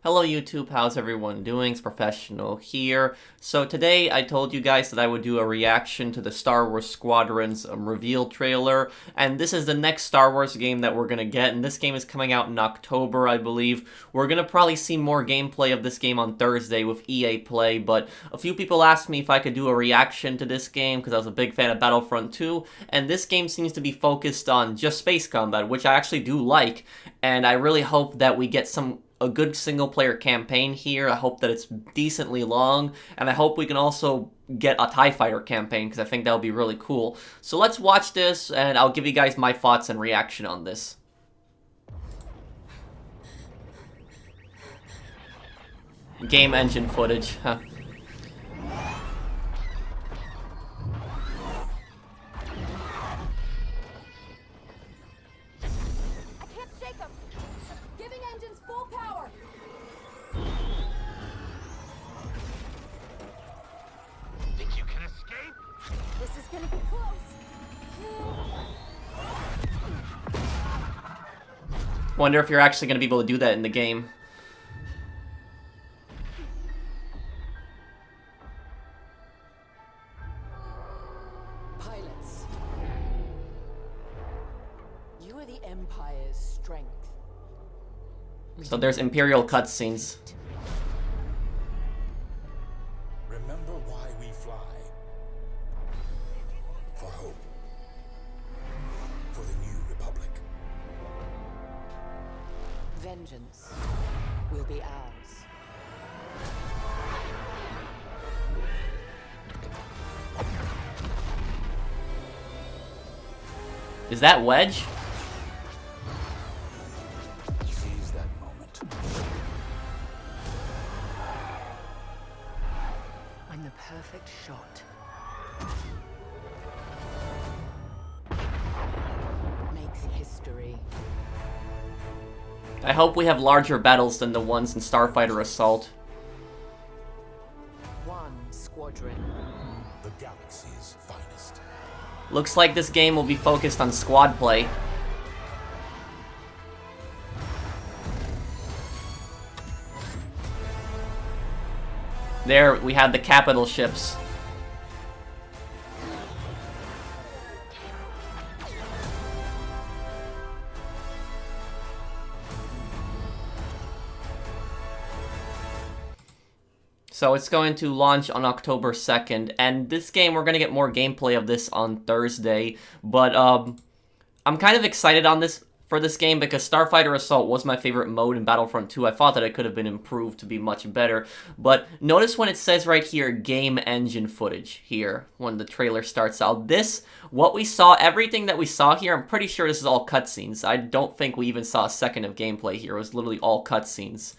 Hello YouTube, how's everyone doing? It's Professional here. So today I told you guys that I would do a reaction to the Star Wars Squadrons reveal trailer, and this is the next Star Wars game that we're gonna get, and this game is coming out in October, I believe. We're gonna probably see more gameplay of this game on Thursday with EA Play, but a few people asked me if I could do a reaction to this game because I was a big fan of Battlefront 2, and this game seems to be focused on just space combat, which I actually do like, and I really hope that we get a good single-player campaign here. I hope that it's decently long, and I hope we can also get a TIE Fighter campaign, because I think that would be really cool. So let's watch this, and I'll give you guys my thoughts and reaction on this. Game engine footage, huh. Think you can escape? This is gonna be close. Wonder if you're actually going to be able to do that in the game. Pilots, you are the Empire's strength. So there's Imperial cutscenes. Remember why we fly. For hope. For the new republic. Vengeance will be ours. Is that Wedge? Seize that moment. When the perfect shot makes history. I hope we have larger battles than the ones in Starfighter Assault. One squadron. The galaxy's finest. Looks like this game will be focused on squad play. There, we have the capital ships. So it's going to launch on October 2nd, and this game, we're going to get more gameplay of this on Thursday, but I'm kind of excited for this game because Starfighter Assault was my favorite mode in Battlefront 2. I thought that it could have been improved to be much better, but notice when it says right here, game engine footage here, when the trailer starts out. What we saw, everything that we saw here, I'm pretty sure this is all cutscenes. I don't think we even saw a second of gameplay here. It was literally all cutscenes.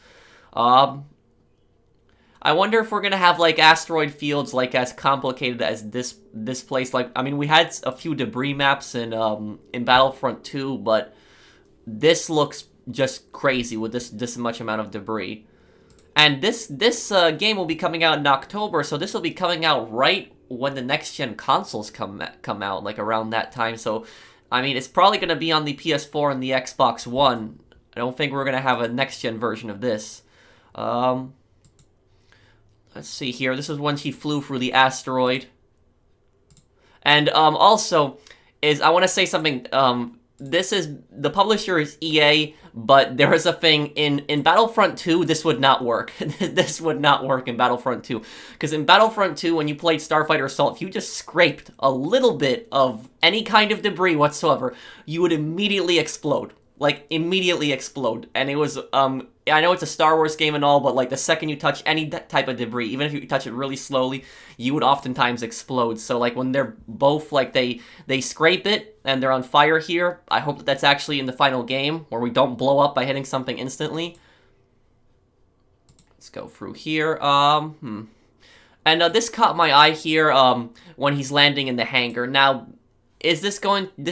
I wonder if we're gonna have like asteroid fields like as complicated as this place. Like, I mean, we had a few debris maps in Battlefront 2, but this looks just crazy with this much amount of debris. And this game will be coming out in October, so this will be coming out right when the next gen consoles come out, like around that time. So, I mean, it's probably gonna be on the PS4 and the Xbox One. I don't think we're gonna have a next gen version of this. Let's see here. This is when she flew through the asteroid. And also, I want to say something. The publisher is EA, but there is a thing in Battlefront 2. This would not work. This would not work in Battlefront 2, because in Battlefront 2, when you played Starfighter Assault, if you just scraped a little bit of any kind of debris whatsoever, you would immediately explode. Like, immediately explode. And it was, I know it's a Star Wars game and all, but, like, the second you touch any type of debris, even if you touch it really slowly, you would oftentimes explode. So, like, when they're both, like, they scrape it, and they're on fire here, I hope that that's actually in the final game, where we don't blow up by hitting something instantly. Let's go through here, And, this caught my eye here, when he's landing in the hangar. Now, this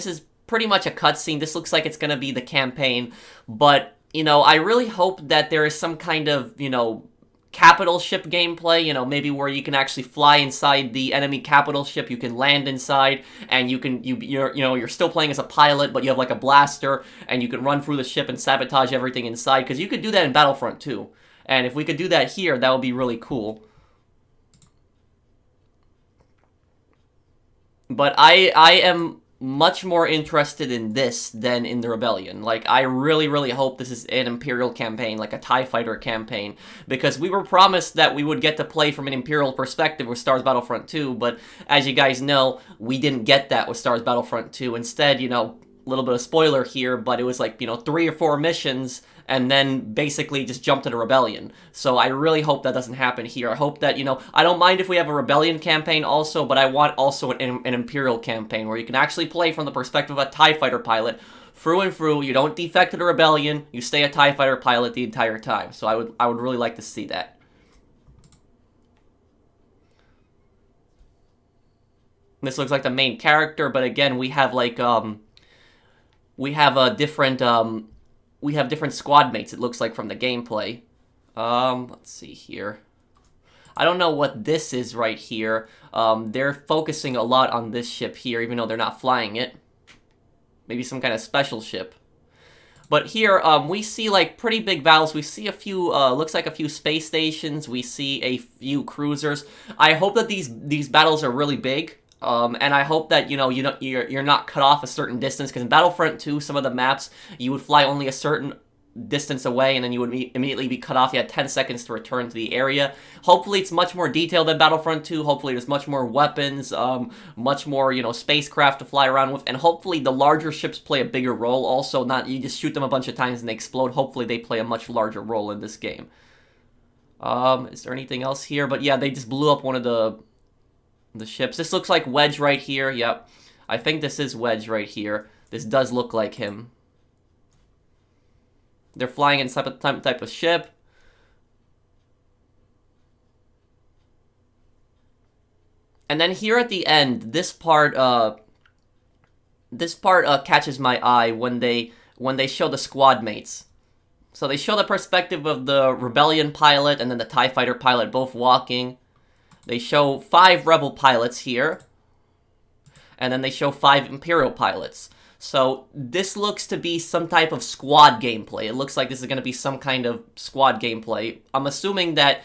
is pretty much a cutscene. This looks like it's gonna be the campaign, but, you know, I really hope that there is some kind of, you know, capital ship gameplay, you know, maybe where you can actually fly inside the enemy capital ship, you can land inside, and you're still playing as a pilot, but you have like a blaster, and you can run through the ship and sabotage everything inside, because you could do that in Battlefront 2. And if we could do that here, that would be really cool. But I am much more interested in this than in the Rebellion. Like, I really, really hope this is an Imperial campaign, like a TIE Fighter campaign, because we were promised that we would get to play from an Imperial perspective with Star Wars Battlefront 2, but as you guys know, we didn't get that with Star Wars Battlefront 2. Instead, you know, a little bit of spoiler here, but it was like, you know, 3 or 4 missions, and then basically just jump to the Rebellion. So I really hope that doesn't happen here. I hope that, you know, I don't mind if we have a Rebellion campaign also, but I want also an Imperial campaign where you can actually play from the perspective of a TIE Fighter pilot through and through. You don't defect to the Rebellion, you stay a TIE Fighter pilot the entire time. So I would really like to see that. This looks like the main character, but again, we have like, we have a different, we have different squad mates, it looks like, from the gameplay. Let's see here. I don't know what this is right here. They're focusing a lot on this ship here, even though they're not flying it. Maybe some kind of special ship. But here, we see, like, pretty big battles. We see a few, looks like a few space stations. We see a few cruisers. I hope that these battles are really big. And I hope that, you know, you're not cut off a certain distance, because in Battlefront 2, some of the maps, you would fly only a certain distance away, and then you would immediately be cut off. You had 10 seconds to return to the area. Hopefully it's much more detailed than Battlefront 2. Hopefully there's much more weapons, much more, you know, spacecraft to fly around with, and hopefully the larger ships play a bigger role also, not you just shoot them a bunch of times and they explode. Hopefully they play a much larger role in this game. Is there anything else here? But yeah, they just blew up one of the ships. This looks like Wedge right here. Yep. I think this is Wedge right here. This does look like him. They're flying in some type of ship. And then here at the end, this part catches my eye when they show the squad mates. So they show the perspective of the Rebellion pilot and then the TIE Fighter pilot both walking. They show 5 Rebel pilots here, and then they show 5 Imperial pilots. So this looks to be some type of squad gameplay. It looks like this is going to be some kind of squad gameplay. I'm assuming that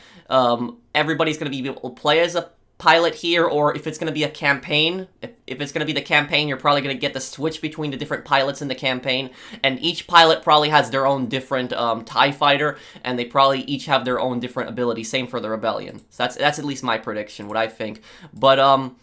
everybody's going to be able to play as a pilot here, or if it's going to be a campaign. If it's going to be the campaign, you're probably going to get the switch between the different pilots in the campaign, and each pilot probably has their own different TIE Fighter, and they probably each have their own different abilities. Same for the Rebellion. So that's at least my prediction, what I think. But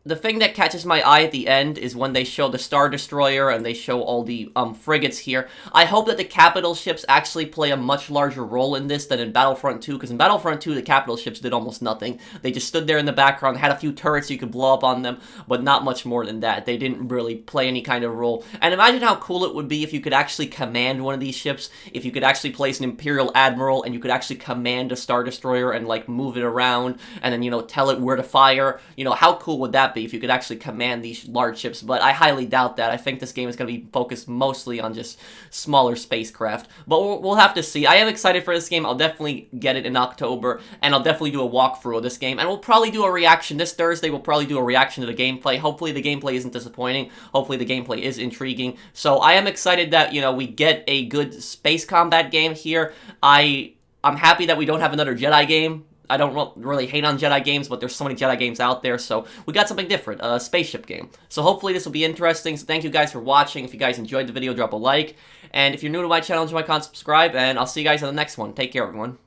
the thing that catches my eye at the end is when they show the Star Destroyer and they show all the frigates here. I hope that the capital ships actually play a much larger role in this than in Battlefront 2, because in Battlefront 2, the capital ships did almost nothing. They just stood there in the background, had a few turrets you could blow up on them, but not much more than that. They didn't really play any kind of role. And imagine how cool it would be if you could actually command one of these ships, if you could actually place an Imperial Admiral and you could actually command a Star Destroyer and, like, move it around and then, you know, tell it where to fire. You know, how cool would that be if you could actually command these large ships? But I highly doubt that. I think this game is going to be focused mostly on just smaller spacecraft. But we'll have to see. I am excited for this game. I'll definitely get it in October, and I'll definitely do a walkthrough of this game. And we'll probably do a reaction this Thursday. We'll probably do a reaction to the gameplay. Hopefully the gameplay isn't disappointing. Hopefully the gameplay is intriguing. So I am excited that, you know, we get a good space combat game here. I'm happy that we don't have another Jedi game. I don't really hate on Jedi games, but there's so many Jedi games out there, so we got something different, a spaceship game. So hopefully this will be interesting. So thank you guys for watching. If you guys enjoyed the video, drop a like. And if you're new to my channel, join my channel, subscribe, and I'll see you guys in the next one. Take care, everyone.